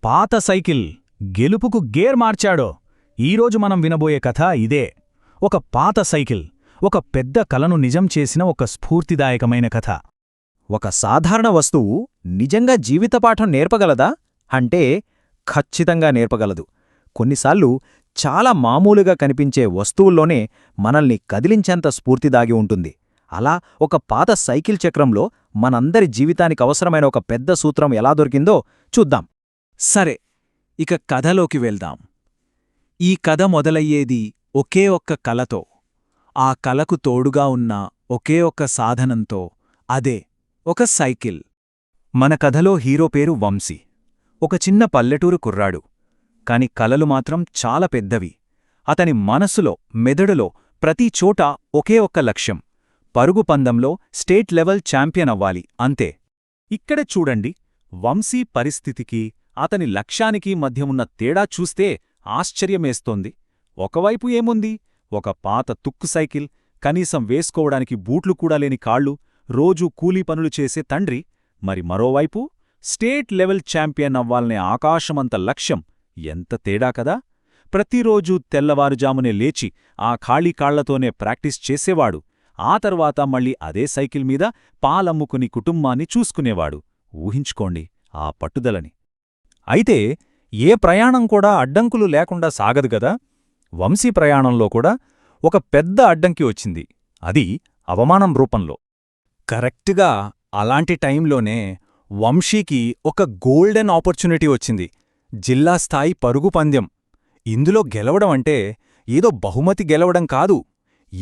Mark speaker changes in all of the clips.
Speaker 1: పాత సైకిల్ గెలుపుకు గేర్ మార్చాడో. ఈరోజు మనం వినబోయే కథ ఇదే. ఒక పాత సైకిల్ ఒక పెద్ద కలను నిజం చేసిన ఒక స్ఫూర్తిదాయకమైన కథ.
Speaker 2: ఒక సాధారణ వస్తువు నిజంగా జీవితపాఠం నేర్పగలదా అంటే ఖచ్చితంగా నేర్పగలదు. కొన్నిసార్లు చాలా మామూలుగా కనిపించే వస్తువుల్లోనే మనల్ని కదిలించేంత స్ఫూర్తి దాగి ఉంటుంది. అలా ఒక పాత సైకిల్ చక్రంలో మనందరి జీవితానికి అవసరమైన ఒక పెద్ద సూత్రం ఎలా దొరికిందో చూద్దాం.
Speaker 3: సరే, ఇక కథలోకి వెళ్దాం. ఈ కథ మొదలయ్యేది ఒకే ఒక్క కలతో, ఆ కలకు తోడుగా ఉన్న ఒకే ఒక్క సాధనంతో, అదే ఒక సైకిల్.
Speaker 2: మన కథలో హీరో పేరు వంశీ. ఒక చిన్న పల్లెటూరు కుర్రాడు. కాని కలలు మాత్రం చాలా పెద్దవి. అతని మనసులో, మెదడులో ప్రతి చోటా ఒకే ఒక్క లక్ష్యం: పరుగు పందెంలో స్టేట్ లెవెల్ ఛాంపియన్ అవ్వాలి, అంతే.
Speaker 1: ఇక్కడ చూడండి, వంశీ పరిస్థితికి అతని లక్ష్యానికి మధ్య ఉన్న తేడా చూస్తే ఆశ్చర్యమేస్తోంది. ఒకవైపు ఏముంది, ఒక పాత తుక్కు సైకిల్, కనీసం వేసుకోవడానికి బూట్లు కూడా లేని కాళ్ళు, రోజూ కూలీ పనులు చేసే తండ్రి. మరి మరోవైపు స్టేట్ లెవెల్ ఛాంపియన్ అవ్వాలనే ఆకాశమంత లక్ష్యం. ఎంత తేడా కదా! ప్రతిరోజూ తెల్లవారుజామునే లేచి ఆ ఖాళీ కాళ్లతోనే ప్రాక్టీస్ చేసేవాడు. ఆ తర్వాత మళ్ళీ అదే సైకిల్ మీద పాలమ్ముకుని కుటుంబాన్ని చూసుకునేవాడు. ఊహించుకోండి ఆ పట్టుదలని.
Speaker 2: అయితే ఏ ప్రయాణం కూడా అడ్డంకులు లేకుండా సాగదు గదా. వంశీ ప్రయాణంలో కూడా ఒక పెద్ద అడ్డంకి వచ్చింది. అది అవమానం రూపంలో. కరెక్ట్గా అలాంటి టైంలోనే వంశీకి ఒక గోల్డెన్ ఆపర్చునిటీ వచ్చింది. జిల్లా స్థాయి పరుగు పందెం. ఇందులో గెలవడం అంటే ఏదో బహుమతి గెలవడం కాదు,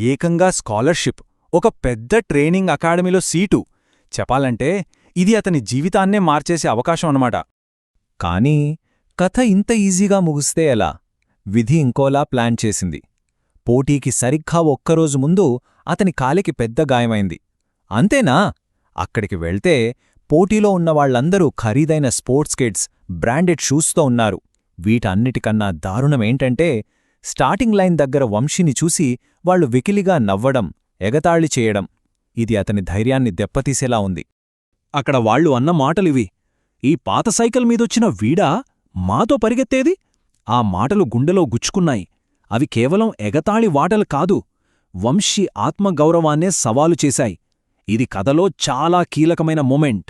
Speaker 2: ఏకంగా స్కాలర్షిప్, ఒక పెద్ద ట్రైనింగ్ అకాడమీలో సీటు. చెప్పాలంటే ఇది అతని జీవితాన్నే మార్చేసే అవకాశం అన్నమాట. కానీ కథ ఇంత ఈజీగా ముగిస్తే ఎలా? విధి ఇంకోలా ప్లాన్ చేసింది. పోటీకి సరిగ్గా ఒక్కరోజు ముందు అతని కాలికి పెద్ద గాయమైంది. అంతేనా? అక్కడికి వెళ్తే పోటీలో ఉన్నవాళ్లందరూ ఖరీదైన స్పోర్ట్స్ కిట్స్, బ్రాండెడ్ షూస్తో ఉన్నారు. వీటన్నిటికన్నా దారుణమేంటంటే, స్టార్టింగ్ లైన్ దగ్గర వంశీని చూసి వాళ్లు వెకిలిగా నవ్వడం, ఎగతాళి చేయడం. ఇది అతని ధైర్యాన్ని దెబ్బతీసేలా ఉంది.
Speaker 3: అక్కడ వాళ్ళు అన్న మాటలివి: ఈ పాత సైకిల్ మీదొచ్చిన వీడా మాతో పరిగెత్తేది? ఆ మాటలు గుండెలో గుచ్చుకున్నాయి. అవి కేవలం ఎగతాళి వాటలు కాదు, వంశీ ఆత్మగౌరవాన్నే సవాలు చేశాయి. ఇది కథలో చాలా కీలకమైన మొమెంట్.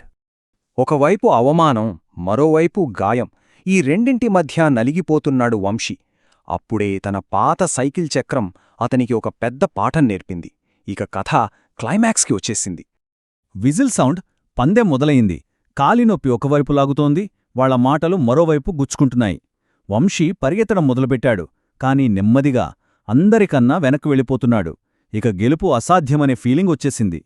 Speaker 2: ఒకవైపు అవమానం, మరోవైపు గాయం. ఈ రెండింటి మధ్య నలిగిపోతున్నాడు వంశీ. అప్పుడే తన పాత సైకిల్ చక్రం అతనికి ఒక పెద్ద పాఠం నేర్పింది. ఇక కథ క్లైమాక్స్కి వచ్చేసింది.
Speaker 1: Whistle sound. పందెం మొదలయింది. కాలినొప్పి ఒకవైపు లాగుతోంది, వాళ్ల మాటలు మరోవైపు గుచ్చుకుంటున్నాయి. వంశీ పరిగెత్తడం మొదలుపెట్టాడు. కాని నెమ్మదిగా, అందరికన్నా వెనక్కి వెళ్ళిపోతున్నాడు. ఇక గెలుపు అసాధ్యమనే ఫీలింగ్ వచ్చేసింది.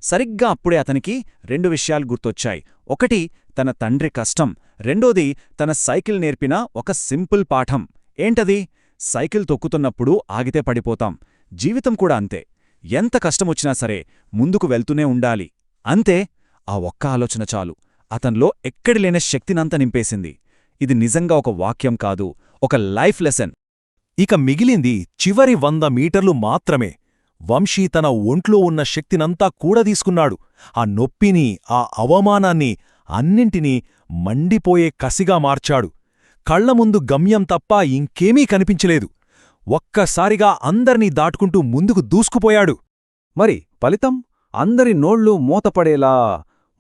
Speaker 3: సరిగ్గా అప్పుడే అతనికి రెండు విషయాలు గుర్తొచ్చాయి. ఒకటి తన తండ్రి కష్టం, రెండోది తన సైకిల్ నేర్పిన ఒక సింపుల్ పాఠం. ఏంటది? సైకిల్ తొక్కుతున్నప్పుడు ఆగితే పడిపోతాం. జీవితం కూడా అంతే. ఎంత కష్టమొచ్చినా సరే ముందుకు వెళ్తూనే ఉండాలి, అంతే. ఆ ఒక్క ఆలోచన చాలు అతన్లో ఎక్కడిలేని శక్తినంత నింపేసింది. ఇది నిజంగా ఒక వాక్యం కాదు, ఒక లైఫ్ లెసన్.
Speaker 4: ఇక మిగిలింది చివరి 100 మీటర్లు మాత్రమే. వంశీ తన ఒంట్లో ఉన్న శక్తినంతా కూడదీసుకున్నాడు. ఆ నొప్పిని, ఆ అవమానాన్ని, అన్నింటినీ మండిపోయే కసిగా మార్చాడు. కళ్లముందు గమ్యం తప్ప ఇంకేమీ కనిపించలేదు. ఒక్కసారిగా అందర్నీ దాటుకుంటూ ముందుకు దూసుకుపోయాడు.
Speaker 2: మరి ఫలితం? అందరి నోళ్లు మూతపడేలా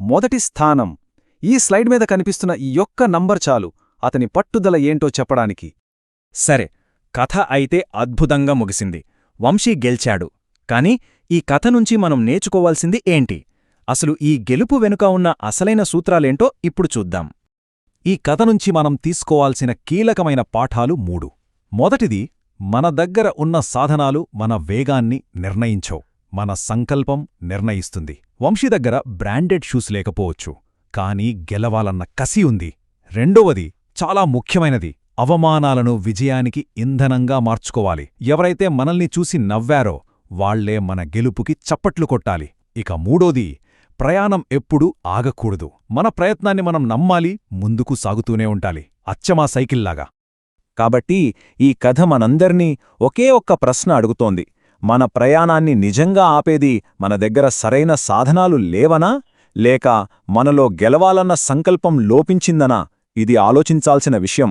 Speaker 2: మొదటి స్థానం. ఈ స్లైడ్ మీద కనిపిస్తున్న ఈ ఒక్క నంబర్ చాలు అతని పట్టుదల ఏంటో చెప్పడానికి.
Speaker 3: సరే, కథ అయితే అద్భుతంగా ముగిసింది. వంశీ గెలిచాడు. కాని ఈ కథ నుంచి మనం నేర్చుకోవాల్సింది ఏంటి? అసలు ఈ గెలుపు వెనుక ఉన్న అసలైన సూత్రాలేంటో ఇప్పుడు చూద్దాం.
Speaker 4: ఈ కథ నుంచి మనం తీసుకోవాల్సిన కీలకమైన పాఠాలు 3. మొదటిది, మన దగ్గర ఉన్న సాధనాలు మన వేగాన్ని నిర్ణయించవు, మన సంకల్పం నిర్ణయిస్తుంది. వంశీ దగ్గర బ్రాండెడ్ షూస్ లేకపోవచ్చు, కానీ గెలవాలన్న కసి ఉంది. రెండవది, చాలా ముఖ్యమైనది, అవమానాలను విజయానికి ఇంధనంగా మార్చుకోవాలి. ఎవరైతే మనల్ని చూసి నవ్వారో వాళ్లే మన గెలుపుకి చప్పట్లు కొట్టాలి. ఇక మూడోది, ప్రయాణం ఎప్పుడూ ఆగకూడదు. మన ప్రయత్నాన్ని మనం నమ్మాలి, ముందుకు సాగుతూనే ఉండాలి, అచ్చమా సైకిల్లాగా.
Speaker 2: కాబట్టి ఈ కథ మనందర్నీ ఒకే ఒక్క ప్రశ్న అడుగుతోంది: మన ప్రయాణాన్ని నిజంగా ఆపేది మన దగ్గర సరైన సాధనాలు లేవనా, లేక మనలో గెలవాలన్న సంకల్పం లోపించిందనా?
Speaker 3: ఇది ఆలోచించాల్సిన విషయం